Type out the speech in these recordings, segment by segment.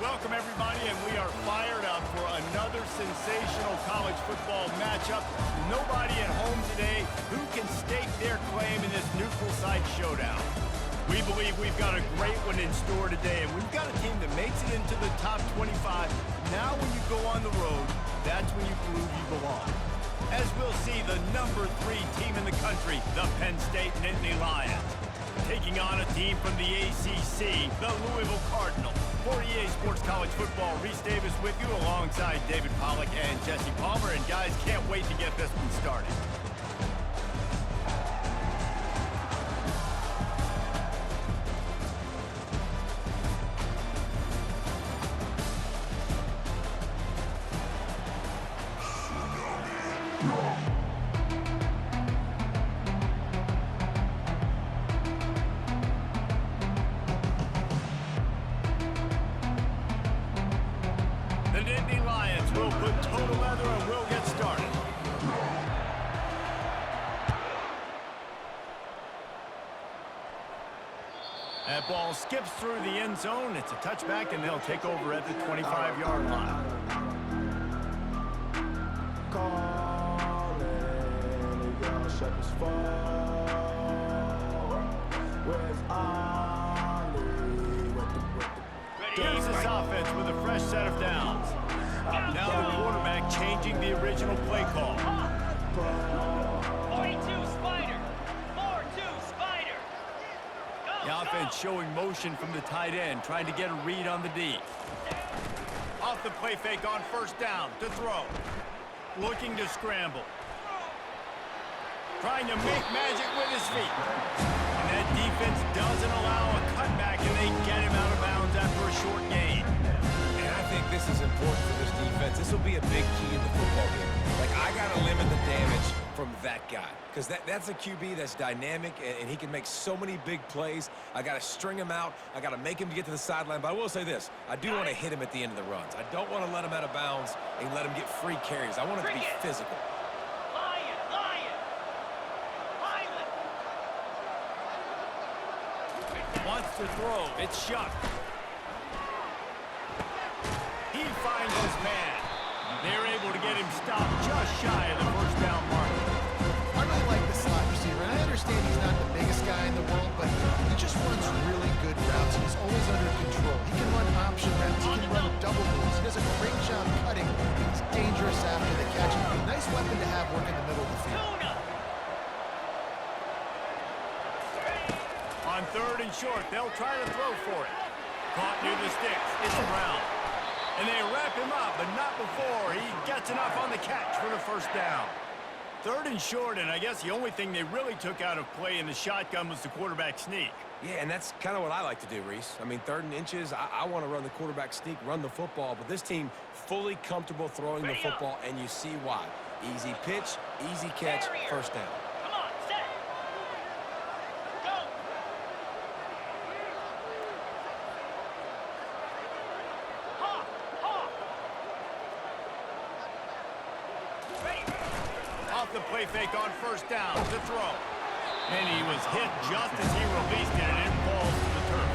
Welcome, everybody, and we are fired up for another sensational college football matchup. Nobody at home today who can stake their claim in this neutral site showdown. We believe we've got a great one in store today, and we've got a team that makes it into the top 25. Now when you go on the road, that's when you prove you belong. As we'll see, the number 3 team in the country, the Penn State Nittany Lions, taking on a team from the ACC, the Louisville Cardinals. For EA Sports College Football, Reese Davis with you alongside David Pollack and Jesse Palmer. And guys, can't wait to get this one started. That ball skips through the end zone. It's a touchback, and they'll take over at the 25-yard line. Here's this offense with a fresh set of downs. Now the quarterback changing the original play call. 42 Spider. 4-2 Spider. The offense showing motion from the tight end, trying to get a read on the D. Off the play fake on first down to throw. Looking to scramble. Trying to make magic with his feet. And that defense doesn't allow a cutback, and they get him out of bounds after a short gain. And I think this is important for this defense. This will be a big key in the football game. Like, I got to limit the damage from that guy. Because that's a QB that's dynamic, and he can make so many big plays. I got to string him out. I got to make him get to the sideline. But I will say this. I do want to hit him at the end of the runs. I don't want to let him out of bounds and let him get free carries. I want it to be physical. Wants to throw. It's Shuck. He finds his man. They're able to get him stopped just shy of the first down mark. I really like the slot receiver, and I understand he's not the biggest guy in the world, but he just runs really good routes, and he's always under control. He can run option routes. He can run double moves. He does a great job cutting, and he's dangerous after the catch. Nice weapon to have working the middle of the field. On third and short, they'll try to throw for it. Caught near the sticks. It's around. And they wrap him up, but not before he gets enough on the catch for the first down. Third and short, and I guess the only thing they really took out of play in the shotgun was the quarterback sneak. Yeah, and that's kind of what I like to do, Reese. I mean, 3rd and inches, I want to run the quarterback sneak, run the football, but this team fully comfortable throwing the football, and you see why. Easy pitch, easy catch, first down. The play fake on first down to throw. And he was hit just as he released it, and it falls to the turf.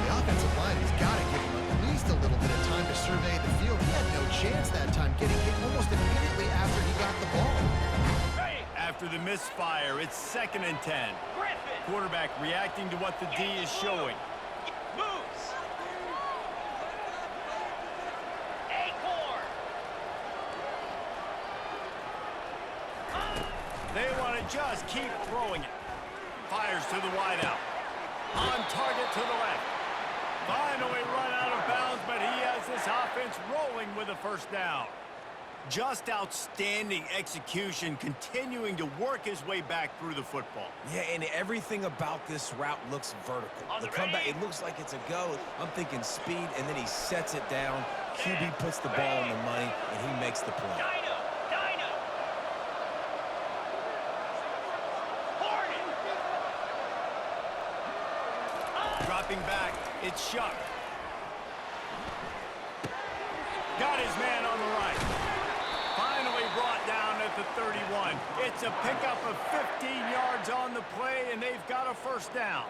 The offensive line has got to give him at least a little bit of time to survey the field. He had no chance that time, getting hit almost immediately after he got the ball. After the misfire, it's 2nd and 10. Quarterback reacting to what the D is showing. They want to just keep throwing it. Fires to the wideout. On target to the left. Finally run out of bounds, but he has this offense rolling with a first down. Just outstanding execution, continuing to work his way back through the football. Yeah, and everything about this route looks vertical. The comeback, it looks like it's a go. I'm thinking speed, and then he sets it down. QB puts the ball on the money, and he makes the play. Dropping back, it's Shuck. Got his man on the right. Finally brought down at the 31. It's a pickup of 15 yards on the play, and they've got a first down.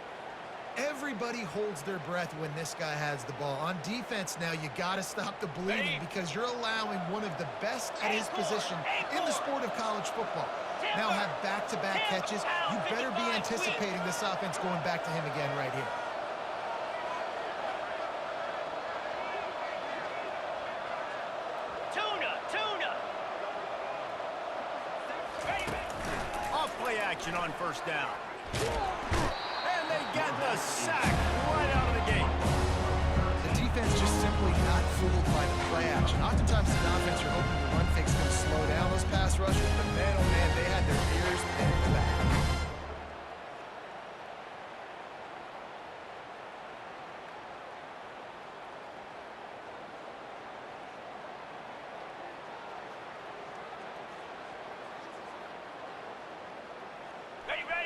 Everybody holds their breath when this guy has the ball. On defense now, you got to stop the bleeding because you're allowing one of the best at his position in the sport of college football. Now have back-to-back catches. You better be anticipating this offense going back to him again right here. Off-play action on first down. And they get the sack right out of the gate. The defense just simply not fooled by the play action. Oftentimes in offense, you're hoping the run fake's going to slow down those pass rushers, but man, oh man, they had their ears pinned back.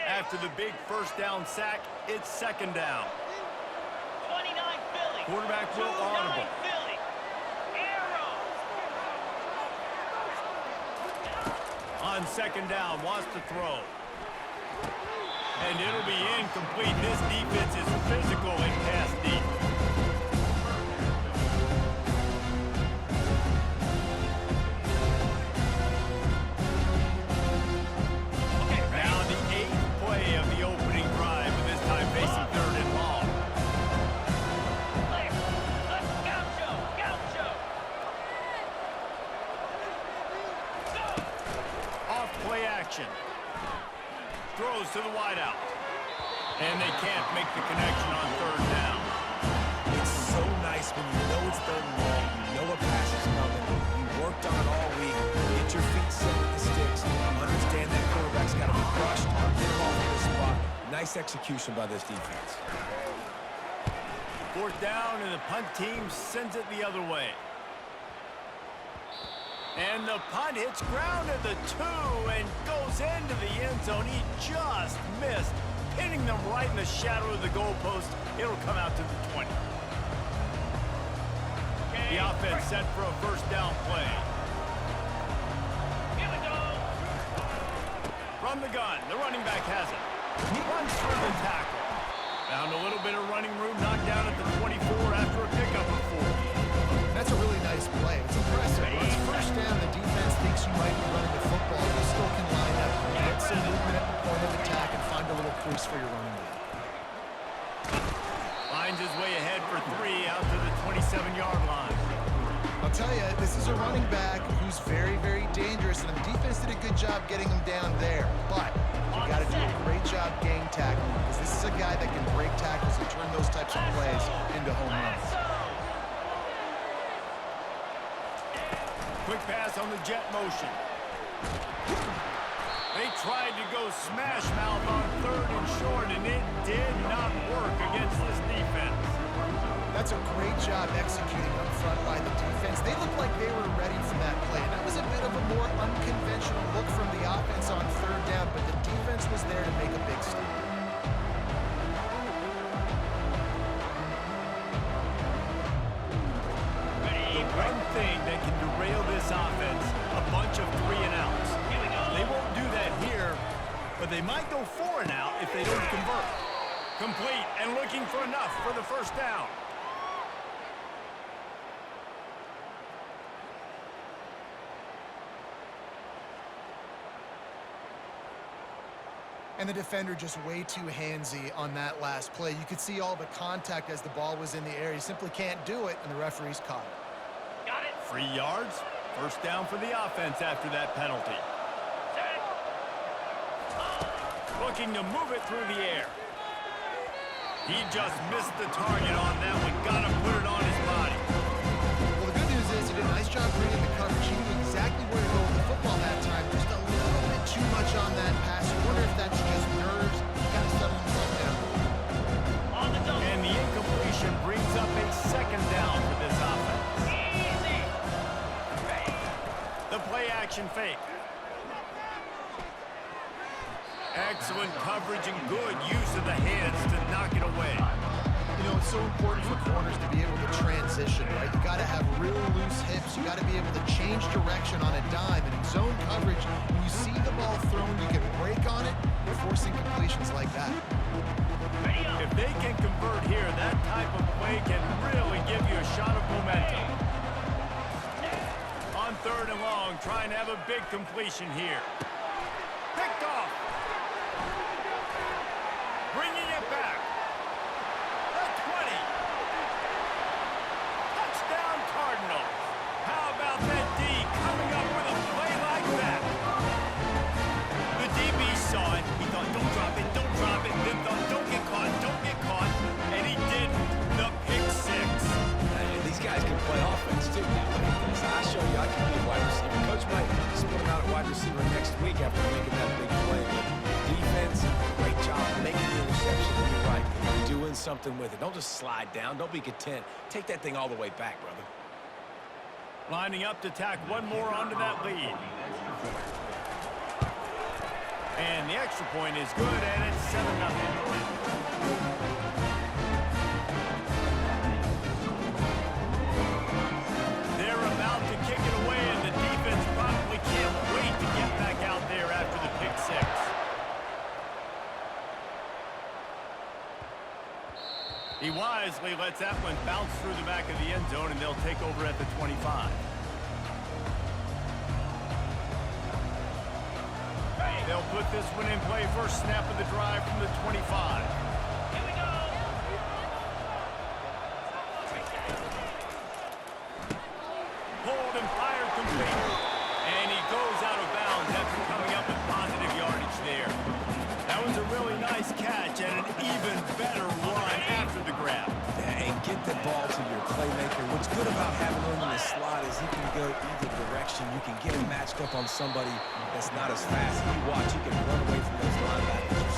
After the big first down sack, it's second down. 29 Philly. Quarterback will audible. Philly. Arrow. On second down, wants to throw. And it'll be incomplete. This defense is physical and pass deep. Throws to the wideout. And they can't make the connection on third down. It's so nice when you know it's third and long, you know a pass is coming, you worked on it all week, get your feet set with the sticks, understand that quarterback's got to be crushed, get him off of the spot. Nice execution by this defense. Fourth down, and the punt team sends it the other way. And the punt hits ground at the 2 and goes into the end zone. He just missed, hitting them right in the shadow of the goalpost. It'll come out to the 20. The offense set for a first down play. Here we go. From the gun, the running back has it. He runs for the tackle. Found a little bit of running room, knocked down at the 24 after a pickup of 4. That's a really nice play. It's impressive. When it's first down, the defense thinks you might be running the football. You still can line up, get some movement at the point of attack, and find a little crease for your running back. Finds his way ahead for 3 out to the 27-yard line. I'll tell you, this is a running back who's very, very dangerous, and the defense did a good job getting him down there. But you got to do a great job gang tackling, because this is a guy that can break tackles and turn those types of plays into home runs. Quick pass on the jet motion. They tried to go smash mouth on third and short, and it did not work against this defense. That's a great job executing up front by the defense. They looked like they were ready for that play. That was a bit of a more unconventional look from the offense on third down, but the defense was there to make a big stop. One thing that can derail this offense, a bunch of 3 and outs. They won't do that here, but they might go 4 and out if they don't convert. Complete and looking for enough for the first down. And the defender just way too handsy on that last play. You could see all the contact as the ball was in the air. He simply can't do it, and the referee's caught it. 3 yards, first down for the offense after that penalty. Looking to move it through the air. He just missed the target on that one. Got to put it on his body. Well, the good news is he did a nice job bringing the coverage. He knew exactly where to go with the football that time. Just a little bit too much on that pass. I wonder if that's just nerves. He's got to settle himself down. And the incompletion brings up a second down for this offense. The play-action fake. Excellent coverage and good use of the hands to knock it away. You know, it's so important for corners to be able to transition, right? You got to have real loose hips. You got to be able to change direction on a dime. And in zone coverage, when you see the ball thrown, you can break on it. forcing completions like that. If they can convert here, that type of play can really give you a shot of momentum. On 3rd and long, trying to have a big completion here. Picked off. Bringing it back. The 20. Touchdown Cardinals. How about that D coming up with a play like that? The DB saw it. He thought, don't drop it, don't drop it. Then thought, don't get caught, don't get caught. And he didn't. The pick 6. These guys can play offense, too. I'll show you I can be a wide receiver. Coach might split him out at wide receiver next week after making that big play. But defense, great job making the interception. And you're right, doing something with it. Don't just slide down. Don't be content. Take that thing all the way back, brother. Lining up to tack one more onto that lead. And the extra point is good, and it's 7-0. Kick it away, and the defense probably can't wait to get back out there after the pick 6. He wisely lets that one bounce through the back of the end zone, and they'll take over at the 25. They'll put this one in play. First snap of the drive from the 25. Here we go. Pulled and fired complete. And he goes out of bounds after coming up with positive yardage there. That was a really nice catch and an even better run after the grab. Yeah, and get the ball to your playmaker. What's good about having him in the slot is he can go either direction. You can get him matched up on somebody that's not as fast. And you watch, he can run away from those linebackers.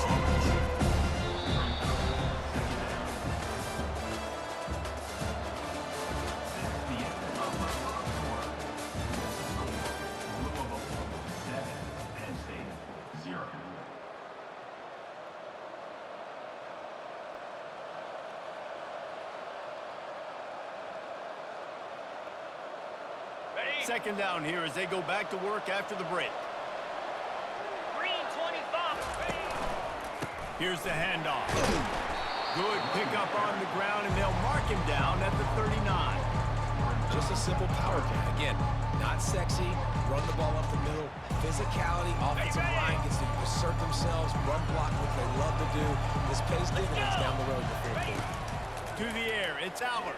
Second down here as they go back to work after the break. Green 25. Here's the handoff. Good pickup on the ground, and they'll mark him down at the 39. Just a simple power play. Again, not sexy, run the ball up the middle, physicality, offensive line gets to assert themselves, run block, what they love to do. This pays dividends down the road in the fourth quarter. To the air, it's Aller.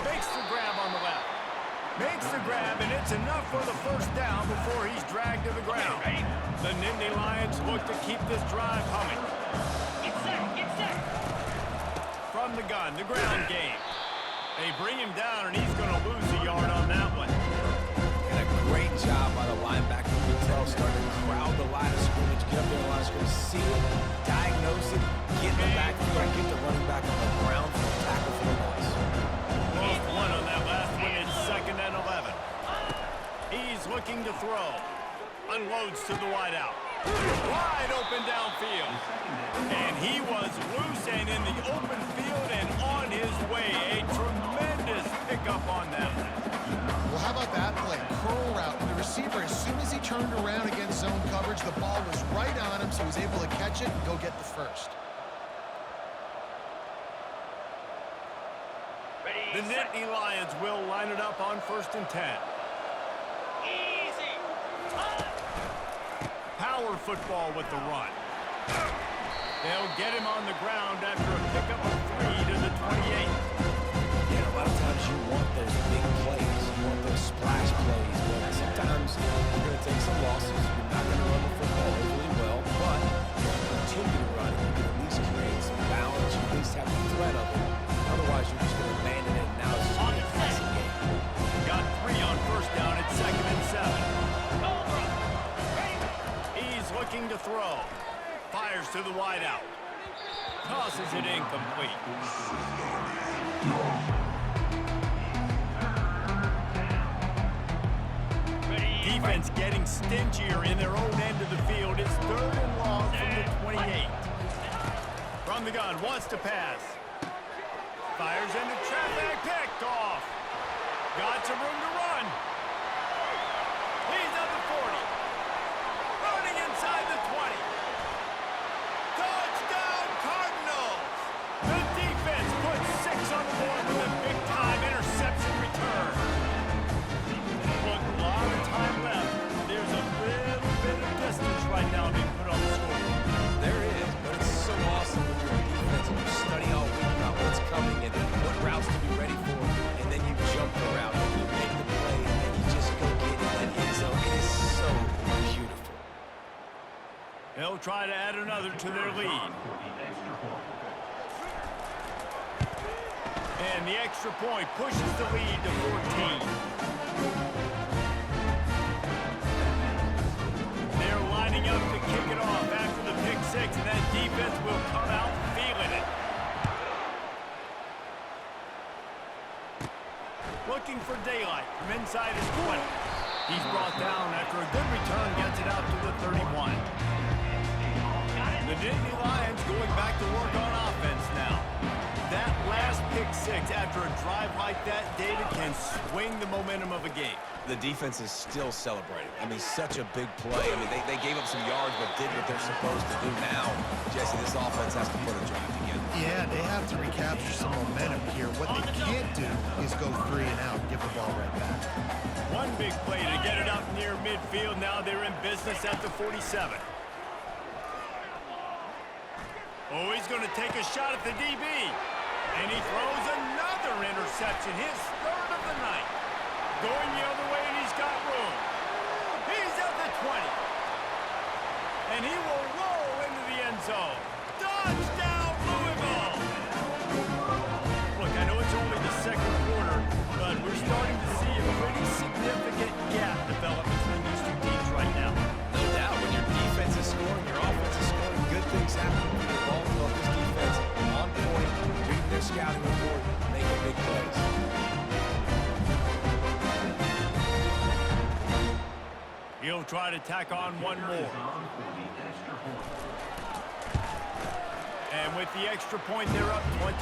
Makes the grab on the left. Makes the grab, and it's enough for the first down before he's dragged to the ground. The Nittany Lions look to keep this drive humming. Get set, get set. From the gun, the ground game. They bring him down, and he's going to lose a yard on that one. And a great job by the linebacker, Patel, starting to crowd the line of scrimmage, get up there in the line of scrimmage, see it, diagnose it, get in the backfield, get the running back on the ground for the tackle for the loss. Lost one on that last one. It's 2nd and 11. He's looking to throw. Unloads to the wideout. Wide open downfield. And he was loose and in the open field and on his way. A tremendous pickup on that. Well, how about that play? Curl route. And the receiver, as soon as he turned around against zone coverage, the ball was right on him, so he was able to catch it and go get the first. The Nittany Lions will line it up on 1st and 10. Easy. Power football with the run. They'll get him on the ground after a pickup of 3 to the 28. Yeah, a lot of times you want those big plays. You want those splash plays. But sometimes you're going to take some losses. You're not going to run the football overly well. But if you continue to run, you can at least create some balance. You at least have the threat of it. Otherwise, you're just going to abandon it, and now it's just going to be a passing game. Got 3 on 1st down. It's 2nd and 7. He's looking to throw. Fires to the wideout. Tosses it incomplete. Defense getting stingier in their own end of the field. It's 3rd and long from the 28. From the gun, wants to pass. Fires into traffic, picked off. Got some room to run. He's at the 40. Running inside the 20. They'll try to add another to their lead. And the extra point pushes the lead to 14. They're lining up to kick it off after the pick six, and that defense will come out feeling it. Looking for daylight from inside his 20. He's brought down after a good return, gets it out to the 31. The Nittany Lions going back to work on offense now. That last pick six after a drive like that, David, can swing the momentum of a game. The defense is still celebrating. I mean, such a big play. I mean, they gave up some yards but did what they're supposed to do. Now, Jesse, this offense has to put a drive together. Yeah, they have to recapture some momentum here. What they can't do is go 3 and out and give the ball right back. One big play to get it up near midfield. Now they're in business at the 47. Oh, he's going to take a shot at the DB. And he throws another interception, his third of the night. Going the other way, and he's got room. He's at the 20. And he will roll into the end zone. Touchdown, Louisville! Look, I know it's only the second quarter, but we're starting to see a pretty significant gap develop between these two teams right now. No doubt, when your defense is scoring, your offense is scoring, good things happen when the ball flow. This defense on point, reading their scouting report, making big plays. He'll try to tack on one more. And with the extra point, they're up 21-0.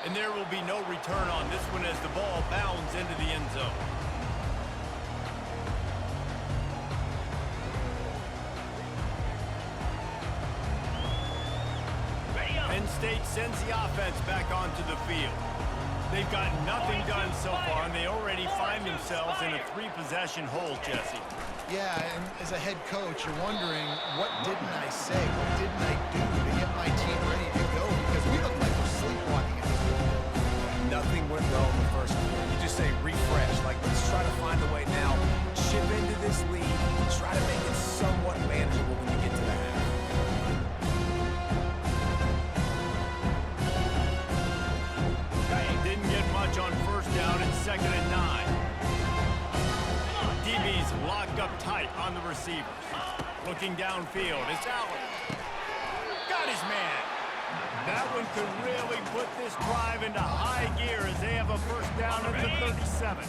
And there will be no return on this one as the ball bounds into the end zone. Penn State sends the offense back onto the field. They've got nothing done so far, and they already find themselves in a 3-possession hole, Jesse. Yeah, and as a head coach, you're wondering, what didn't I say? What didn't I do to get my team ready to go? Because we look like we're sleepwalking at this point. Nothing went well in the first quarter. You just say refresh. Like, let's try to find a way now. Chip into this lead. Try to make it somewhat manageable when you get to the half. Didn't get much on first down and 2nd and 9. DB's locked up tight on the receivers. Looking downfield, it's Allen. Got his man. That one could really put this drive into high gear as they have a first down at the 37.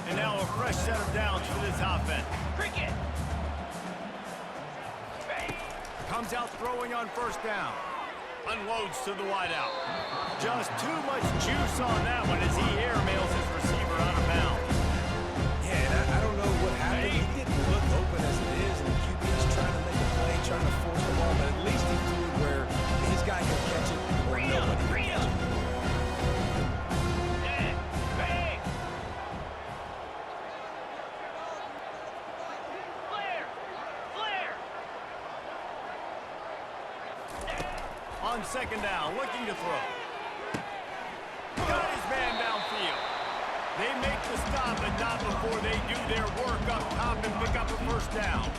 And now a fresh set of downs for this offense. Cricket. Comes out throwing on first down. Unloads to the wideout. Just too much juice on that one as he airmails his receiver out of bounds. Yeah, and I don't know what happened. He didn't look open as it is, and the QB is trying to make a play, trying to force the ball, but at least he threw it where his guy could catch it or nobody could catch it. On 2nd down, looking to throw. Got his man downfield. They make the stop, but not before they do their work up top and pick up a first down.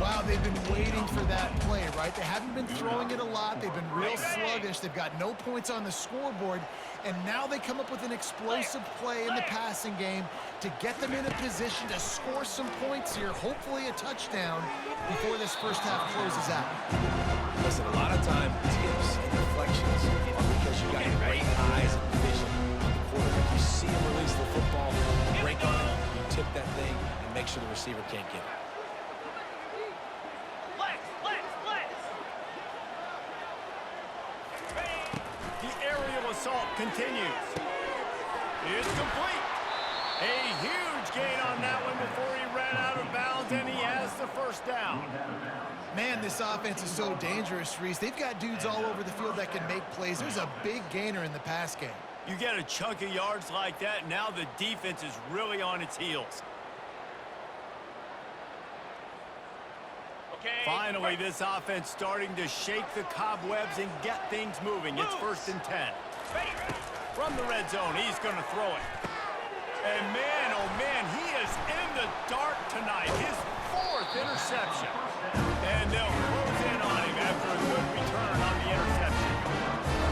Wow, they've been waiting for that play, right? They haven't been throwing it a lot. They've been real sluggish. They've got no points on the scoreboard. And now they come up with an explosive play in the passing game to get them in a position to score some points here, hopefully a touchdown, before this first half closes out. Listen, a lot of time, tips and deflections are because you got great eyes and vision on the quarterback. You see him release the football, break on it, you tip that thing, and make sure the receiver can't get it. The aerial assault continues. It's complete. A huge gain on that one before he ran out of bounds, and he has the first down. Man, this offense is so dangerous, Reese. They've got dudes all over the field that can make plays. There's a big gainer in the pass game. You get a chunk of yards like that, now the defense is really on its heels. Okay. Finally, this offense starting to shake the cobwebs and get things moving. It's 1st and 10. Ready. From the red zone, he's going to throw it. And man, oh man, he is in the dark tonight. His 4th interception. And they'll close in on him after a good return on the interception.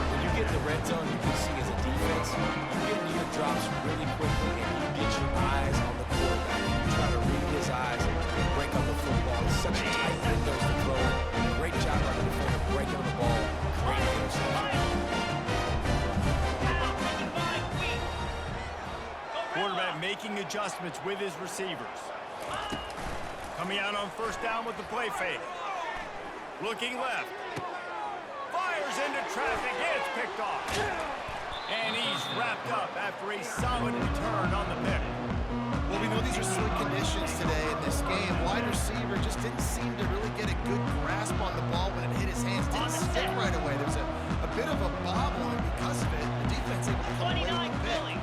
When you get in the red zone, you can see as a defense, you get into your drops really quickly, and you get your eyes on the quarterback. You try to read his eyes and break up the football. It's such a tight windows to throw it. Great job by the defender breaking the ball. Great interception. Quarterback making adjustments with his receivers. Coming out on 1st down with the play fake. Looking left. Fires into traffic. It's picked off. And he's wrapped up after a solid return on the pick. Well, we know these are slick conditions today in this game. Wide receiver just didn't seem to really get a good grasp on the ball when it hit his hands. Didn't stick right away. There was a bit of a bobble, and because of it, the defense able to come away with the pick.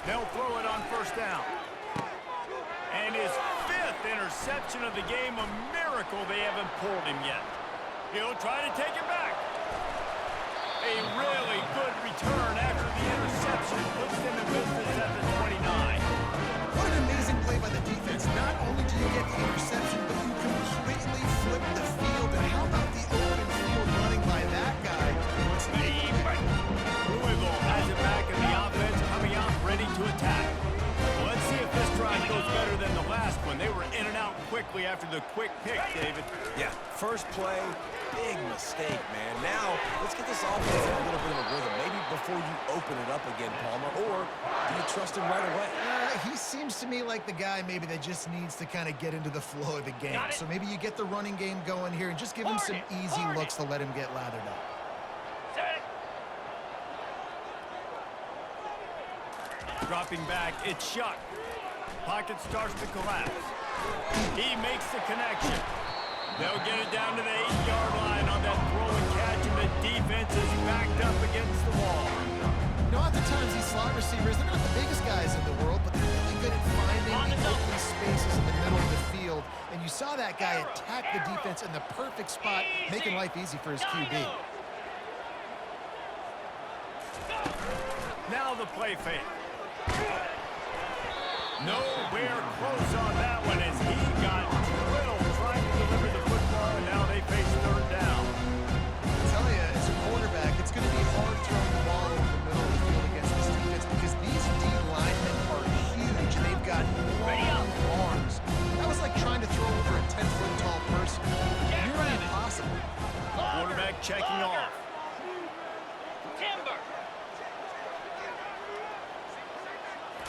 They'll throw it on 1st down. And his 5th interception of the game, a miracle they haven't pulled him yet. He'll try to take it back. A really good return after the interception puts them in business at the 29. What an amazing play by the defense. Not only do you get the interception, but you completely flip the field. And how about the open field running by that guy? Louisville has it back in the offense, coming out ready to attack. Well, let's see if this drive goes better than the last one. They were in and out quickly after the quick pick, David. Yeah, first play, big mistake, man. Now, let's get this offense in a little bit of a rhythm. Maybe before you open it up again, Palmer, or do you trust him right away? He seems to me like the guy maybe that just needs to kind of get into the flow of the game. So maybe you get the running game going here and just give him some easy looks to let him get lathered up. Dropping back, it's Shuck. Pocket starts to collapse. He makes the connection. They'll get it down to the 8-yard line on that throw and catch, and the defense is backed up against the wall. You know, oftentimes these slot receivers, they're not the biggest guys in the world, but they're really good at finding the open spaces in the middle of the field. And you saw that guy attack the defense in the perfect spot, making life easy for his QB. Now the play fake. Nowhere close on that one as he got drilled trying to deliver the football, and now they face 3rd down. I tell you, as a quarterback, it's going to be hard throwing the ball over the middle of the field against this defense because these D linemen are huge, and they've got long arms. That was like trying to throw over a 10-foot tall person. Nearly impossible. Quarterback checking off. Timber.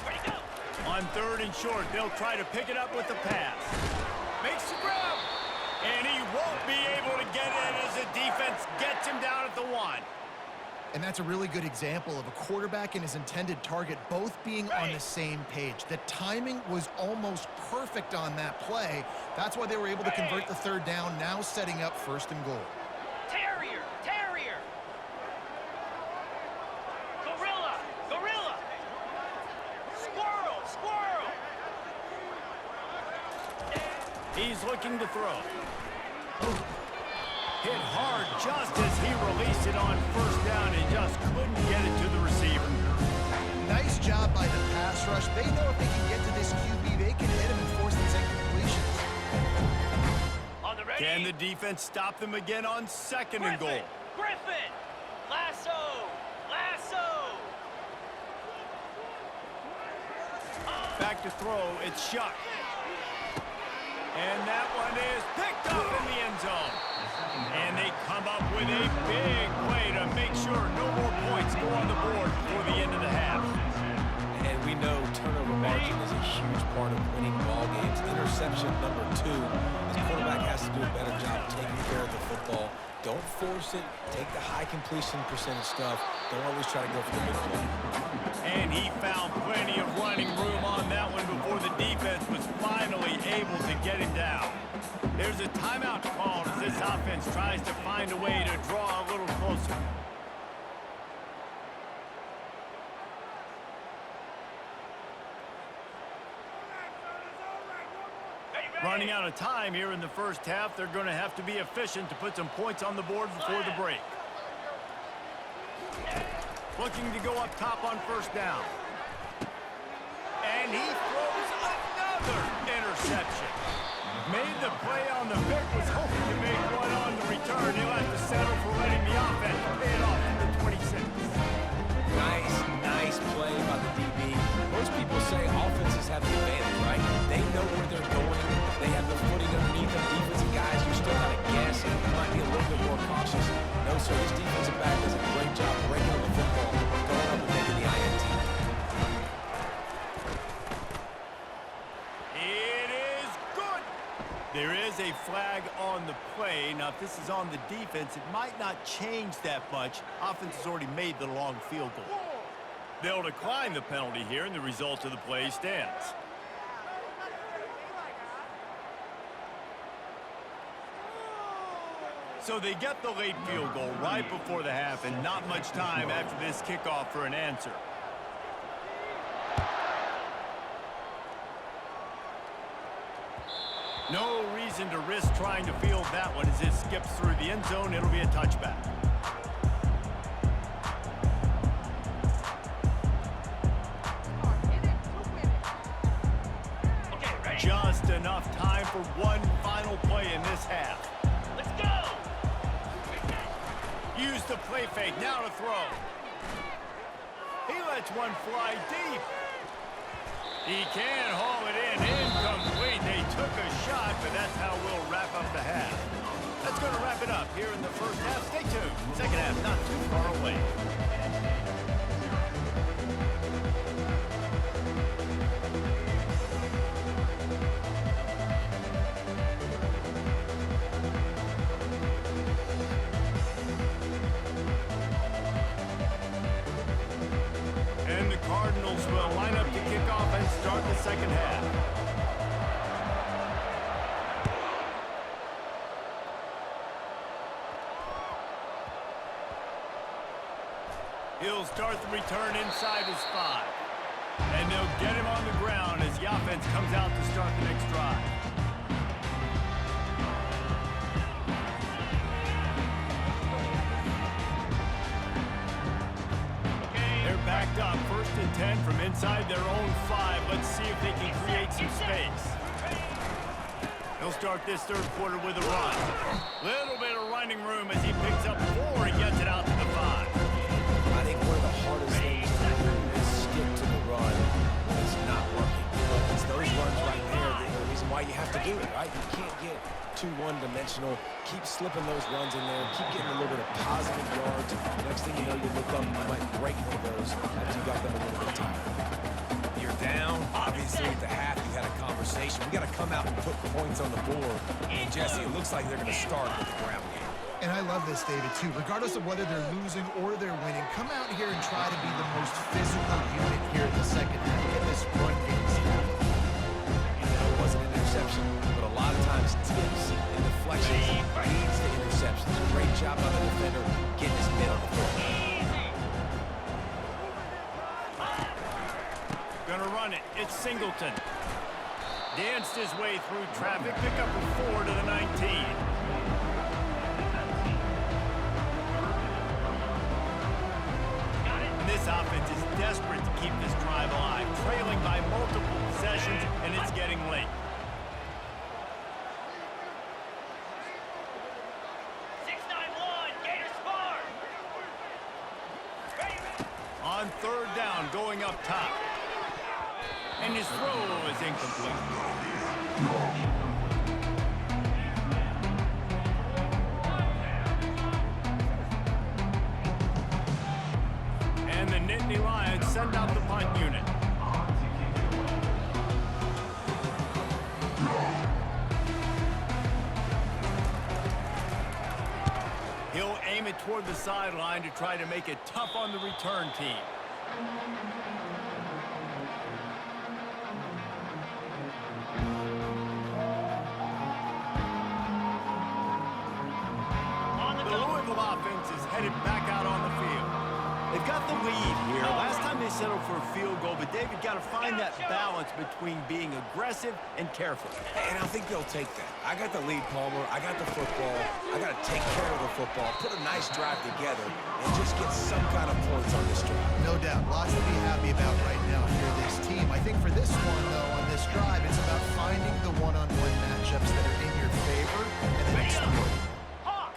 Ready, go. On 3rd and short, they'll try to pick it up with the pass. Makes the grab. And he won't be able to get in as the defense gets him down at the 1. And that's a really good example of a quarterback and his intended target both being on the same page. The timing was almost perfect on that play. That's why they were able to convert the 3rd down, now setting up 1st and goal. Terrier. Gorilla. Squirrel. He's looking to throw. Hit hard just as he released it on 1st down and just couldn't get it to the receiver. Nice job by the pass rush. They know if they can get to this QB, they can hit him and force these incompletions. On the ready. Can the defense stop them again on 2nd and goal? Griffin. Lasso. Back to throw, it's Shuck. And that one is picked up in the end zone. And they come up with a big play to make sure no more points go on the board before the end of the half. And we know turnover margin is a huge part of winning ball games. Interception number 2. This quarterback has to do a better job taking care of the football. Don't force it. Take the high completion percentage stuff. Don't always try to go for the big play. And he found plenty of running room on that one before the defense was finally able to get him down. There's a timeout called as this offense tries to find a way to draw a little closer. Running out of time here in the first half, they're going to have to be efficient to put some points on the board before the break. Looking to go up top on first down. And he throws another interception. Made the play on the pick, was hoping to make one on the return. He'll have to settle for letting the offense pay it off in the 26. Nice play by the DB. Most people say offenses have the advantage, right? They know where they're going. They have the footing underneath them. Defensive guys, you still got to guess. You might be a little bit more cautious. No, sir, this defensive back does a great job breaking up the football, going up and making the INT. It is good. There is a flag on the play. Now, if this is on the defense, it might not change that much. Offense has already made the long field goal. They'll decline the penalty here, and the result of the play stands. So they get the late field goal right before the half, and not much time after this kickoff for an answer. No reason to risk trying to field that one as it skips through the end zone. It'll be a touchback. Just enough time for one final play in this half. Let's go! Use the play fake, now to throw. He lets one fly deep. He can haul it in, incomplete. They took a shot, but that's how we'll wrap up the half. That's going to wrap it up here in the first half. Stay tuned. Second half not too far away. And the Cardinals will line up to kick off and start the second half. He'll start the return inside his 5. And they'll get him on the ground as the offense comes out to start the next drive. They're backed up, 1st and 10 from inside their own 5. Let's see if they can create some space. They'll start this third quarter with a run. Little bit of running room as he picks up 4 and gets it out to the 5. I think one of the hardest things to do is stick to the run when it's not working. But it's those runs right there that are the reason why you have to do it, right? You can't get too one-dimensional. Keep slipping those runs in there. Keep getting a little bit of positive yards. Next thing you know, you look up and you might break one of those after you got them a little bit tired. You're down. Obviously, at the half, you had a conversation. We got to come out and put points on the board. And, Jesse, it looks like they're going to start with the ground game. And I love this, David, too. Regardless of whether they're losing or they're winning, come out here and try to be the most physical unit here in the second half. Get this run game established. It wasn't an interception, but a lot of times tips and deflections leads to interceptions. Great job by the defender getting his mid on the foot. Gonna run it. It's Singleton. Danced his way through traffic. Pick up a 4 to the 19. This offense is desperate to keep this drive alive, trailing by multiple possessions, and it's getting late. On third down, going up top. And his throw is incomplete. And the Nittany Lions send out the punt unit. toward the sideline to try to make it tough on the return team. The Louisville offense is headed back out on the field. They've got the lead here. Last time they settled for a field goal, but David got to find that balance between being aggressive and careful. And I think they'll take that. I got the lead, Palmer. I got the football. I got to take care of the football, put a nice drive together, and just get some kind of points on this drive. No doubt. Lots to be happy about right now for this team. I think for this one, though, on this drive, it's about finding the one-on-one matchups that are in your favor and then exploiting.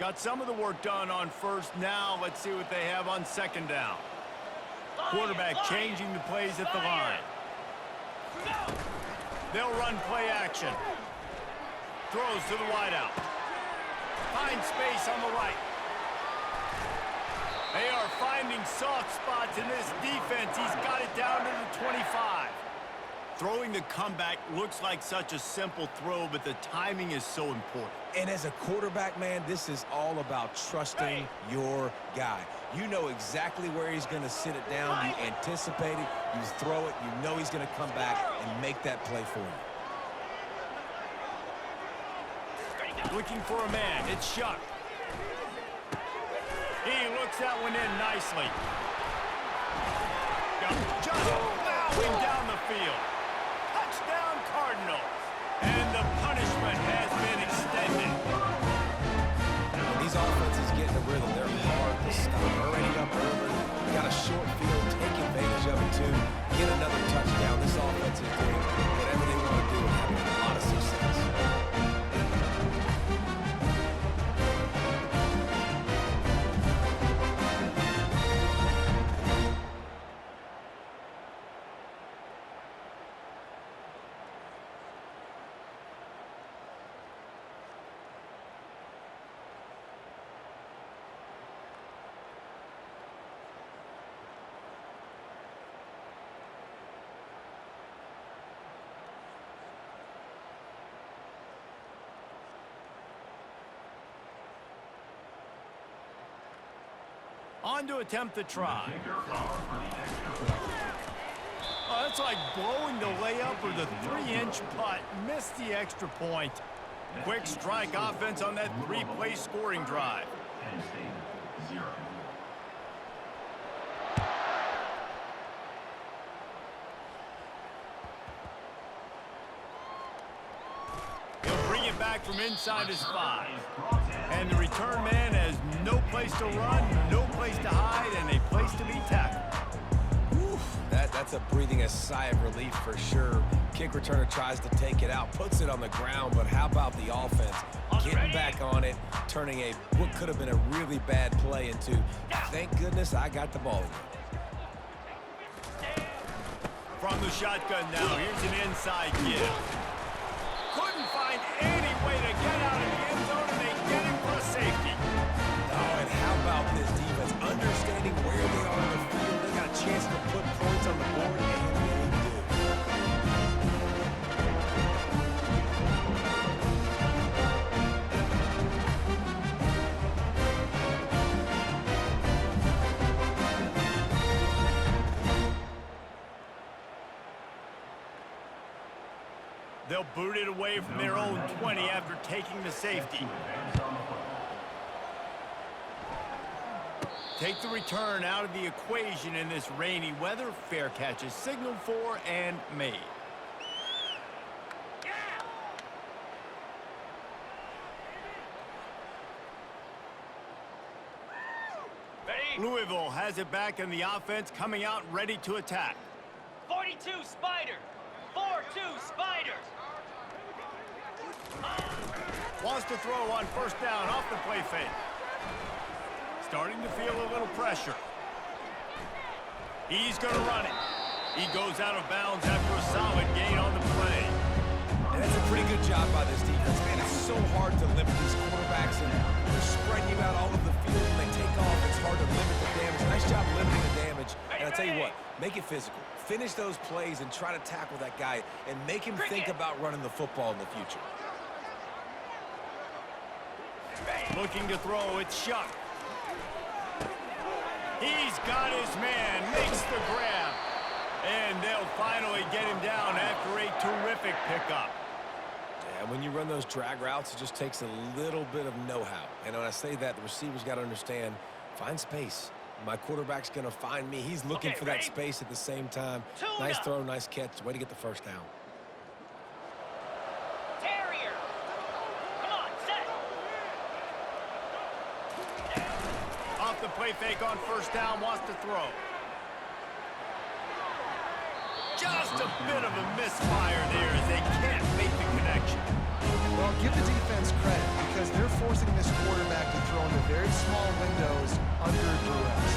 Got some of the work done on first. Now let's see what they have on second down. Quarterback changing the plays at the line. They'll run play action. Throws to the wideout. Finds space on the right. They are finding soft spots in this defense. He's got it down to the 25. Throwing the comeback looks like such a simple throw, but the timing is so important. And as a quarterback, man, this is all about trusting your guy. You know exactly where he's going to sit it down. You anticipate it. You throw it. You know he's going to come back and make that play for you. Looking for a man. It's Shuck. He looks that one in nicely. Just plowing down the field. Touchdown, Cardinals. And the punishment has been extended. When these offenses get in the rhythm, they're hard to stop. Already up early. Got a short field. Take advantage of it, too. Get another touchdown. This offense is doing whatever they want to do and having a lot of success. On to attempt the try. Oh, that's like blowing the layup or the 3-inch putt. Missed the extra point. Quick strike offense on that 3-play scoring drive. Penn State, 0. He'll bring it back from inside his 5. And the return man has no place to run, no place to hide, and a place to be tackled. That's a breathing a sigh of relief for sure. Kick returner tries to take it out, puts it on the ground, but how about the offense? Getting back on it, turning what could have been a really bad play into, thank goodness I got the ball. From the shotgun now, here's an inside give. Couldn't find any way to get out of the end zone, and they get him for a safety. Oh, and how about this defense? Understanding where they are on the field, they got a chance to put points on the board, and they do. They'll boot it away from their own 20 after taking the safety. Take the return out of the equation in this rainy weather. Fair catch is signaled for and made. Louisville has it back in the offense, coming out ready to attack. 42 Spiders. 4-2 Spiders. Wants to throw on first down off the play fake. Starting to feel a little pressure. He's going to run it. He goes out of bounds after a solid gain on the play. And that's a pretty good job by this defense, man. It's so hard to limit these quarterbacks, and they're spreading you out all over the field. When they take off, it's hard to limit the damage. Nice job limiting the damage. And I'll tell you what, make it physical. Finish those plays and try to tackle that guy and make him think about running the football in the future. Looking to throw, it's Shuck. He's got his man, makes the grab. And they'll finally get him down after a terrific pickup. Yeah, when you run those drag routes, it just takes a little bit of know-how. And when I say that, the receiver's got to understand, find space. My quarterback's going to find me. He's looking for that space at the same time. Nice throw, nice catch. Way to get the first down. Terrier. Come on, set. Off the play fake on first down, wants to throw. Just a bit of a misfire there as they can't make the connection. Well, give the defense credit because they're forcing this quarterback to throw into very small windows under duress.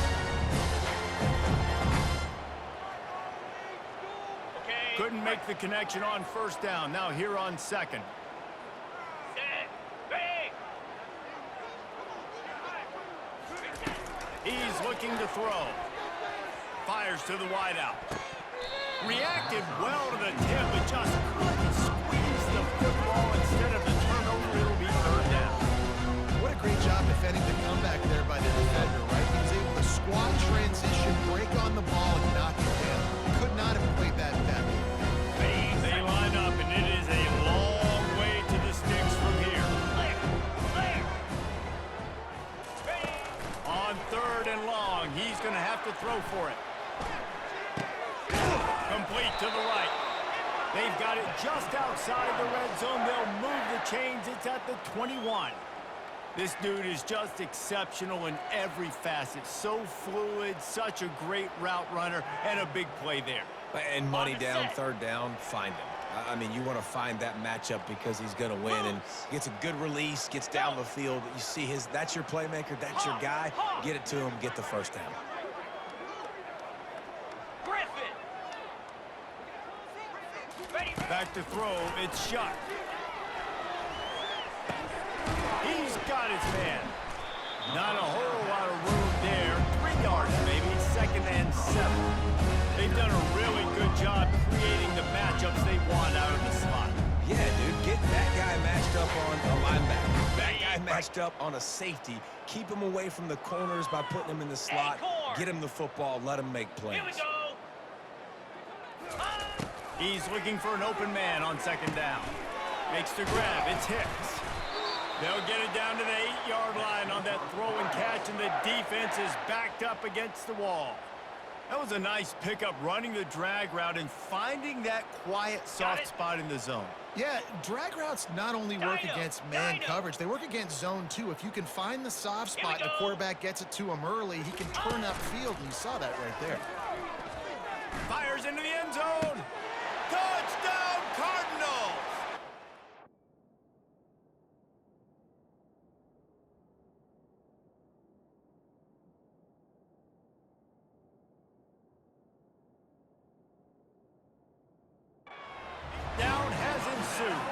Okay. Couldn't make the connection on first down. Now here on second. Set. Ready. He's looking to throw. Fires to the wideout. Reacted well to the tip, but just couldn't squeeze the football. Instead of the turnover, it'll be third down. What a great job defending the comeback there by the defender, right? He was able to squat transition, break on the ball, and knock it down. Could not have played that better. They line up, and it is a long way to the sticks from here. Clear. Clear. Ready. On third and long, he's going to have to throw for it. Complete to the right. They've got it just outside the red zone. They'll move the chains. It's at the 21. This dude is just exceptional in every facet. So fluid, such a great route runner, and a big play there. And money down, third down, find him. I mean, you want to find that matchup because he's going to win and gets a good release, gets down the field. You see that's your playmaker, that's your guy. Get it to him, get the first down. Griffin. Ready. Back to throw, it's shot. He's got his man. Not a whole lot of room there. 3 yards maybe, second and 7. They've done a really good job creating the matchups they want out of the slot. Yeah, dude, get that guy matched up on a linebacker. That guy matched up on a safety. Keep him away from the corners by putting him in the slot. Get him the football, let him make plays. Here we go. He's looking for an open man on second down. Makes the grab, it's Hicks. They'll get it down to the 8-yard line on that throw and catch, and the defense is backed up against the wall. That was a nice pickup, running the drag route and finding that quiet, soft spot in the zone. Yeah, drag routes not only work against man coverage, they work against zone too. If you can find the soft spot and the quarterback gets it to him early, he can turn upfield, and you saw that right there. Fires into the end zone. Touchdown, Cardinals! Down has ensued.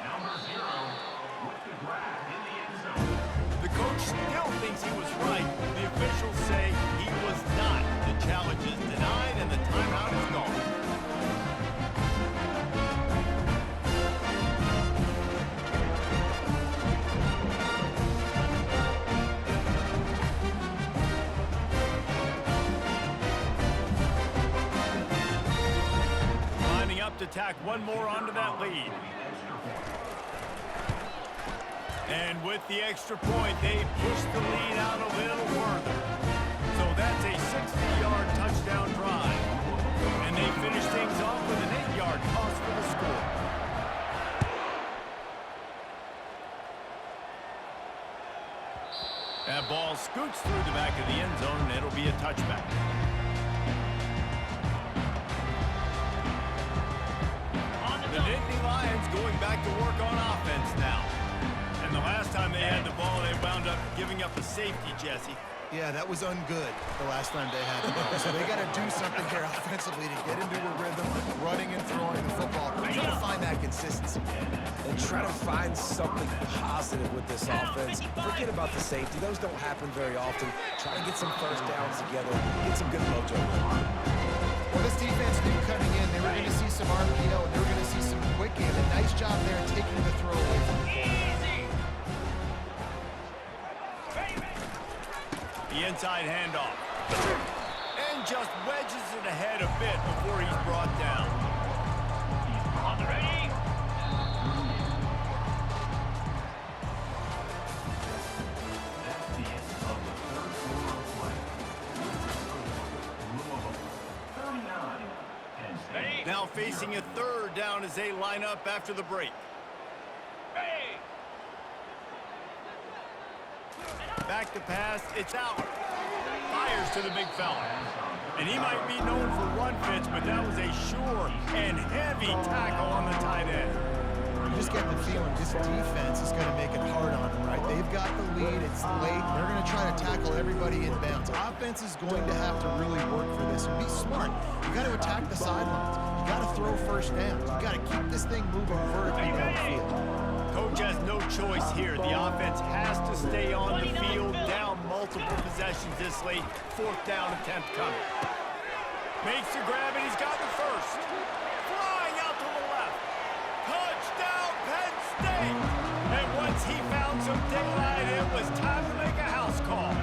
Number 0 with the grab in the end zone. The coach still thinks he was right. The officials say he was not. The challenge is denied and the timeout is gone. Lining up to tack one more onto that lead. And with the extra point, they push the lead out a little further. So that's a 60-yard touchdown drive. And they finish things off with an 8-yard toss for the score. That ball scoots through the back of the end zone, and it'll be a touchback. The Nittany Lions going back to work on offense now. And the last time they had the ball, they wound up giving up a safety, Jesse. Yeah, that was ungood the last time they had the ball. So they got to do something here offensively to get into a rhythm, running and throwing the football. Try to find that consistency. And try to find something positive with this offense. Forget about the safety. Those don't happen very often. Try to get some first downs together. Get some good mojo. Well, this defense knew coming in they were going to see some RPO and they were going to see some quick game. A nice job there taking the throw away from the corner. Easy. Ready. He The inside handoff. And just wedges it ahead a bit before he's brought down. On the ready. That's the end of the third quarter of play. Louisville, 39, Penn State. Ready. Now facing a third down as they line up after the break. Ready. Back to pass, it's out. Fires to the big fella. And he might be known for run fits, but that was a sure and heavy tackle on the tight end. You just get the feeling this defense is going to make it hard on them, right? They've got the lead. It's late. They're going to try to tackle everybody in bounds. Offense is going to have to really work for this and be smart. You got to attack the sidelines. You got to throw first downs. You got to keep this thing moving vertically downfield. Coach has no choice here. The offense has to stay on the field, down multiple possessions this late. Fourth down attempt coming. Makes the grab, and he's got the first. Flying out to the left. Touchdown, Penn State! And once he found some daylight, it was time to make a house call.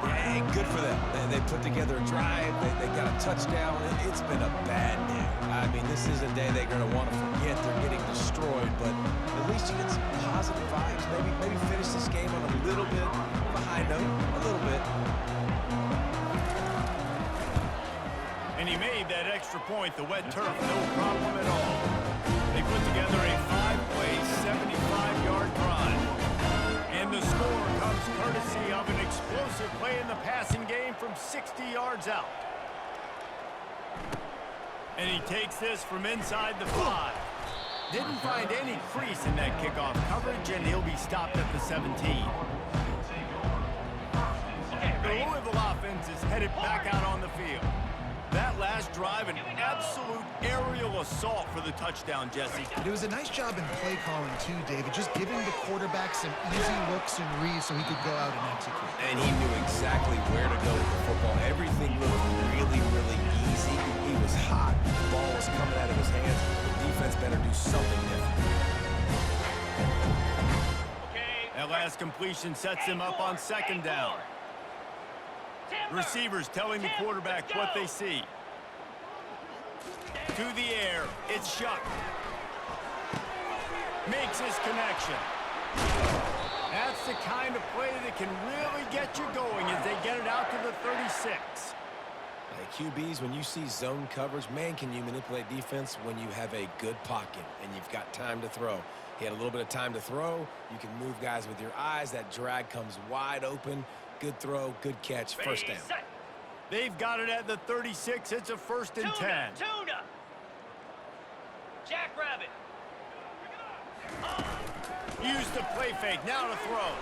Yeah, good for them. They put together a drive. They got a touchdown. It's been a bad day. I mean, this is a day they're going to want to forget. They're getting destroyed, but at least you get some positive vibes. Maybe finish this game on a little bit of a high note, a little bit. And he made that extra point, the wet turf, no problem at all. They put together a 5-play, 75-yard drive. And the score comes courtesy of an explosive play in the passing game from 60 yards out. And he takes this from inside the 5. Didn't find any crease in that kickoff coverage, and he'll be stopped at the 17. The Louisville offense is headed back out on the field. That last drive, an absolute aerial assault for the touchdown, Jesse. But it was a nice job in play calling, too, David. Just giving the quarterback some easy looks and reads so he could go out and execute. And he knew exactly where to go with the football. Everything looked really, really easy. He was hot. The ball was coming out of his hands. The defense better do something different. Okay. That last completion sets him up on second down. Receivers telling the quarterback what they see. To the air, it's Shuck. Makes his connection. That's the kind of play that can really get you going as they get it out to the 36. QBs, when you see zone coverage, man, can you manipulate defense when you have a good pocket and you've got time to throw. He had a little bit of time to throw. You can move guys with your eyes. That drag comes wide open. Good throw, good catch, first down. They've got it at the 36. It's a 1st and 10. Tuna. Jackrabbit. Used the play fake, now to throw.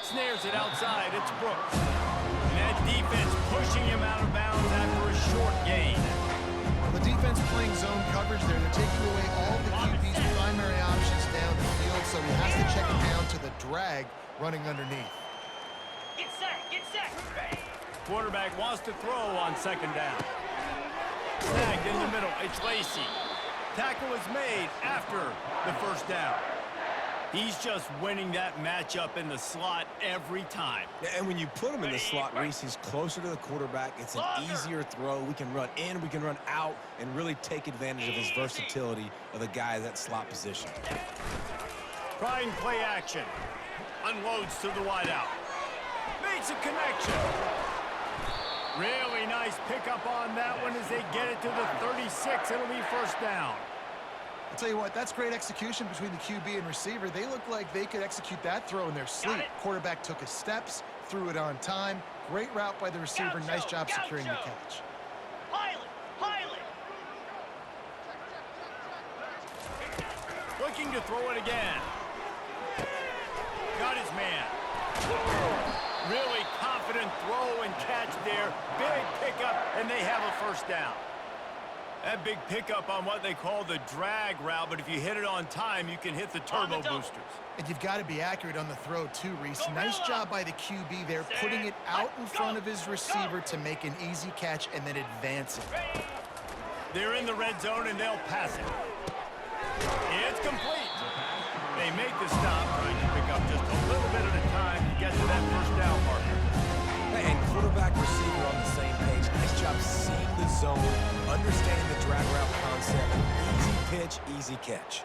Snares it outside, it's Brooks. And that defense pushing him out of bounds after a short gain. Well, the defense playing zone coverage there. They're taking away all the QB's primary options down the field, so he has to check it down to the drag running underneath. Get set. Get set. Quarterback wants to throw on second down. Snagged in the middle, it's Lacey. Tackle is made after the first down. He's just winning that matchup in the slot every time. And when you put him in the slot, Reese, he's closer to the quarterback. It's an easier throw. We can run in, we can run out, and really take advantage of his versatility of the guy in that slot position. Trying play action. Unloads to the wideout. Makes a connection. Really nice pickup on that one as they get it to the 36. It'll be first down. I'll tell you what, that's great execution between the QB and receiver. They look like they could execute that throw in their sleep. Quarterback took his steps, threw it on time. Great route by the receiver. Nice job securing the catch. Pilot. Looking to throw it again. Got his man. Really confident throw and catch there. Big pickup, and they have a first down. That big pickup on what they call the drag route, but if you hit it on time, you can hit the turbo boosters. And you've got to be accurate on the throw too, Reese. Nice job by the QB there, putting it out in front of his receiver to make an easy catch and then advance it. They're in the red zone, and they'll pass it. It's complete. They make the stop, trying to pick up just a little bit at a time to get to that first down marker. And quarterback receiver on the same page. Nice job seeing the zone, understanding the drag route concept. Easy pitch, easy catch.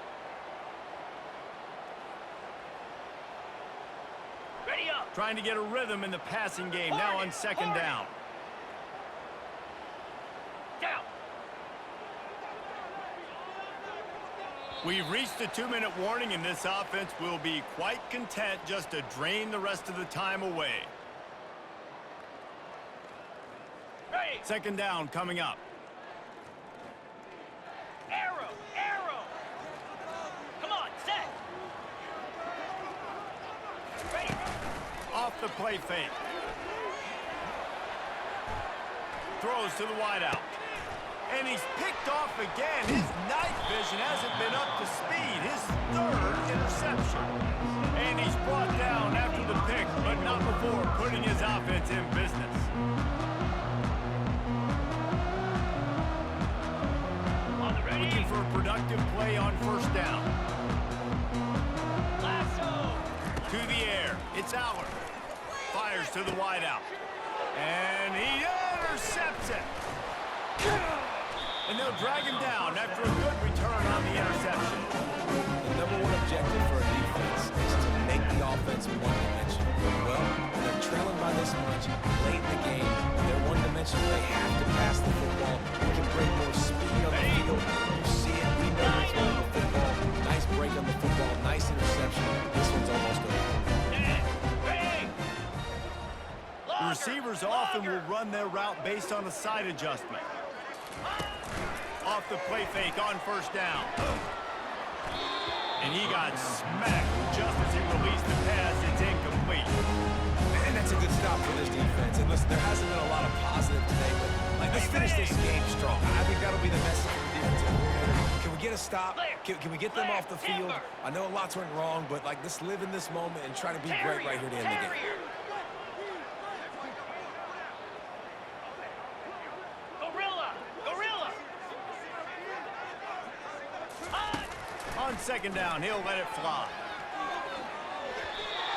Ready up. Trying to get a rhythm in the passing game, now on second down. Down. We've reached the 2-minute warning, and this offense will be quite content just to drain the rest of the time away. Ready. Second down coming up. Arrow. Arrow. Come on, set. Ready. Off the play fake. Throws to the wideout. And he's picked off again. His night vision hasn't been up to speed. His third interception. And he's brought down after the pick, but not before putting his offense in business. On the ready. Looking for a productive play on first down. Lasso. To the air. It's Aller. Fires to the wideout. And he intercepts it. And they'll drag him down after a good return on the interception. The number one objective for a defense is to make the offense one-dimensional. Well, when they're trailing by this much, late in the game, they're one-dimensional. They have to pass the football. We can bring more speed on the field. You see it. We know it's on the football. Nice break on the football. Nice interception. This one's almost over. Ready. The receivers often will run their route based on a side adjustment. Off the play fake on first down. And he got smacked just as he released the pass. It's incomplete. And that's a good stop for this defense. And listen, there hasn't been a lot of positive today, but let's finish this game strong. I think that'll be the message from the defensive coordinator. Can we get a stop? Can we get them off the field? I know lots went wrong, but let's live in this moment and try to be great right here to end the game. On second down, he'll let it fly.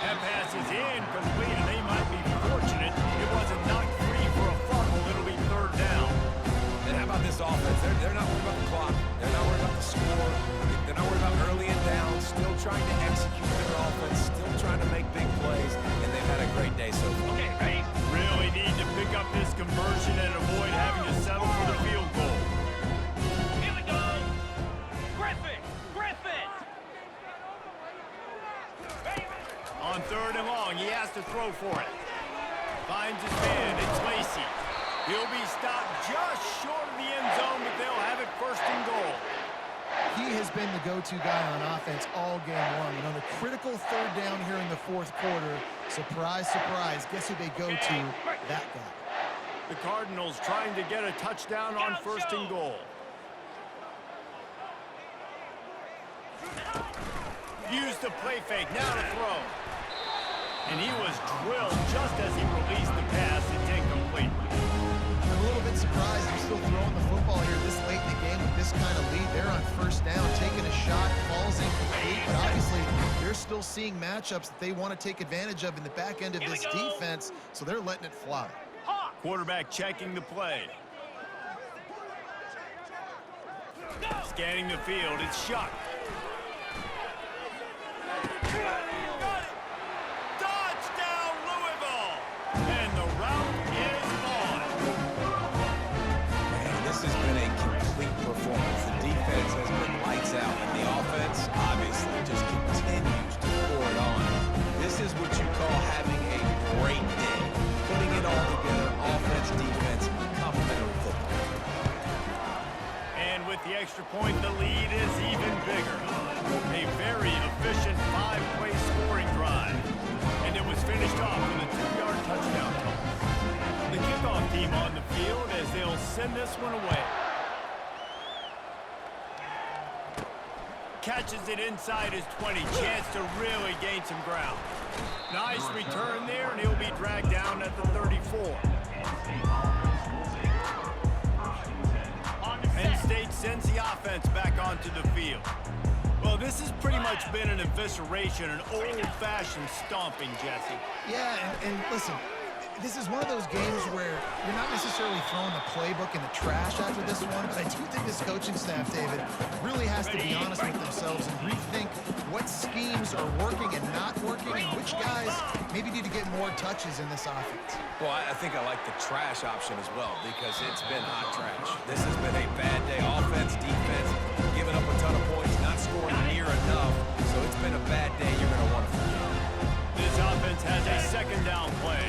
That pass is incomplete, and they might be fortunate it wasn't knocked free for a fumble. It'll be third down. And how about this offense? They're not worried about the clock. They're not worried about the score. They're not worried about early and down. Still trying to execute their offense. Still trying to make big plays, and they've had a great day so far. Okay, ready. Really need to pick up this conversion and avoid having to settle for the field goal. Here we go. Griffin. Ready. On third and long, he has to throw for it. Finds his man, it's Lacy. He'll be stopped just short of the end zone, but they'll have it first and goal. He has been the go-to guy on offense all game long. And on the critical third down here in the fourth quarter, surprise, surprise, guess who they go to? That guy. The Cardinals trying to get a touchdown on first and goal. Use the play fake, now to throw. And he was drilled just as he released the pass. It's incomplete. I'm a little bit surprised they're still throwing the football here this late in the game with this kind of lead. They're on first down, taking a shot, falls incomplete, but obviously they're still seeing matchups that they want to take advantage of in the back end of this defense, so they're letting it fly. Quarterback checking the play. Scanning the field, it's Shuck. Touchdown, Louisville! And the route is on. Man, this has been a complete performance. The defense has been lights out, and the offense obviously just continues to pour it on. This is what you call having a great day. Putting it all together, offense, defense, complementary football. And with the extra point, the lead is even bigger. A very efficient 5-play scoring drive. And it was finished off with a 2-yard touchdown toss. The kickoff team on the field as they'll send this one away. Catches it inside his 20. Chance to really gain some ground. Nice return there, and he'll be dragged down at the 34. Penn State sends the offense back onto the field. Well, this has pretty much been an evisceration, an old-fashioned stomping, Jesse. Yeah, and listen, this is one of those games where you're not necessarily throwing the playbook in the trash after this one, but I do think this coaching staff, David, really has to be honest with themselves and rethink what schemes are working and not working and which guys maybe need to get more touches in this offense. Well, I think I like the trash option as well because it's been hot trash. This has been a bad day. Offense, defense, giving up a ton of points, not scoring near enough. So it's been a bad day you're going to want to forget. This offense has a second down play.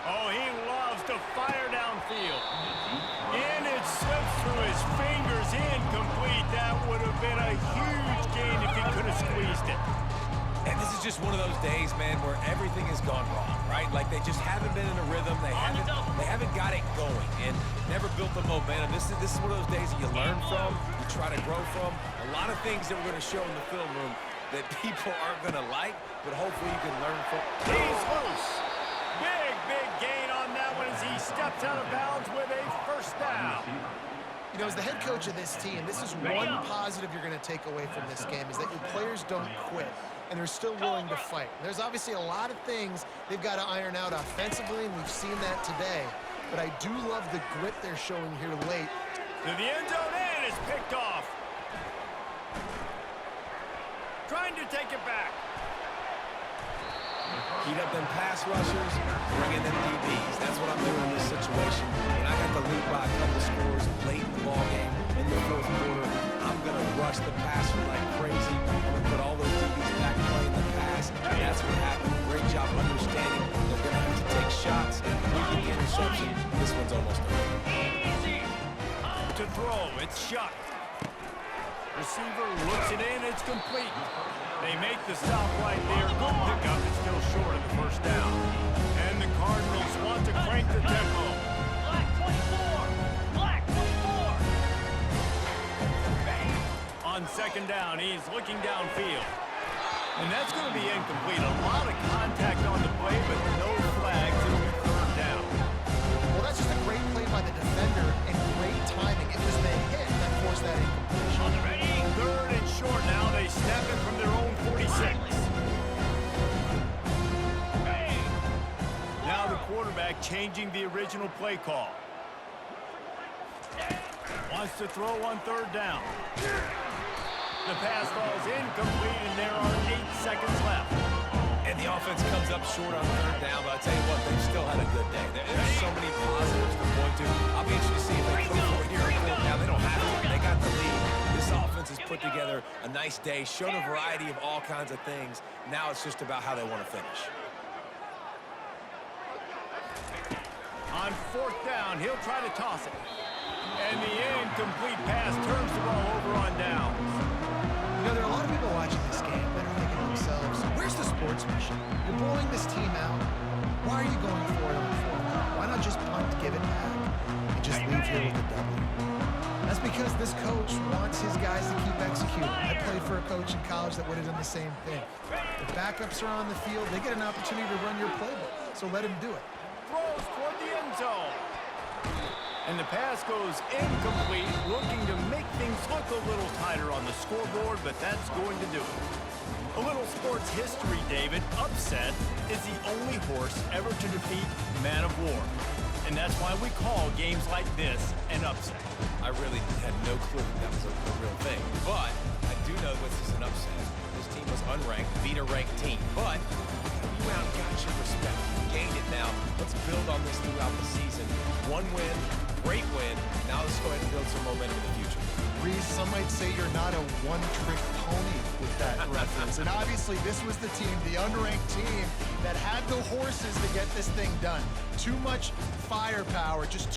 Oh, he loves to fire downfield. And it slips through his fingers, incomplete. That would have been a huge gain if he could have squeezed it. And this is just one of those days, man, where everything has gone wrong, right? Like they just haven't been in a rhythm. They haven't got it going and never built the momentum. This is one of those days that you learn from, you try to grow from. A lot of things that we're going to show in the film room that people aren't going to like, but hopefully you can learn from. He's loose. Big gain on that one as he steps out of bounds with a first down. You know, as the head coach of this team, this is one positive you're going to take away from this game is that your players don't quit and they're still willing to fight. There's obviously a lot of things they've got to iron out offensively, and we've seen that today. But I do love the grit they're showing here late. To the end zone, and it's picked off. Trying to take it back. Heat up them pass rushers, bring in them DBs. That's what I'm doing in this situation. When I got the lead by a couple scores late in the ball game, in the fourth quarter, I'm going to rush the passer like crazy. I'm going to put all those DBs back playing the pass. And that's what happened. Great job understanding they're going to have to take shots. We get the interception. This one's almost over. To throw, it's shot. Receiver looks it in, it's complete. They make the stop right there. Good pickup, it's still short of the first down. And the Cardinals want to crank the tempo. Black 24. Black 24. On second down, he's looking downfield. And that's going to be incomplete. A lot of contact on the play, but no flags. It'll be third down. Well, that's just a great play by the defender and great timing. It was the hit that forced that incompletion. On the ready. Third and short now. They snap it from their own 46. Now the quarterback changing the original play call. Wants to throw on third down. The pass falls incomplete, and there are 8 seconds left. And the offense comes up short on third down, but I'll tell you what, they've still had a good day. There's so many positives to point to. I'll be interested to see if they go for it here in fourth. Now, they don't have to. They got the lead. This offense has put together a nice day, shown a variety of all kinds of things. Now it's just about how they want to finish. On fourth down, he'll try to toss it. And the incomplete pass turns the ball over on downs. You know, there are a lot of people watching this game that are thinking to themselves, where's the sportsmanship? You're blowing this team out. Why are you going for it on fourth down? Why not just punt, give it back, and just leave here with a W? That's because this coach wants his guys to keep executing. I played for a coach in college that would have done the same thing. The backups are on the field. They get an opportunity to run your playbook, so let him do it. Throws toward the end zone. And the pass goes incomplete, looking to make things look a little tighter on the scoreboard, but that's going to do it. A little sports history, David. Upset is the only horse ever to defeat Man of War. And that's why we call games like this an upset. I really had no clue that was a real thing. But I do know this is an upset. This team was unranked, beat a ranked team. But you out got your respect. You gained it now. Let's build on this throughout the season. One win, great win. Now let's go ahead and build some momentum in the future. Reese, some might say you're not a one-trick pony with that reference. And obviously, this was the team, the unranked team, that had the horses to get this thing done. Too much firepower, just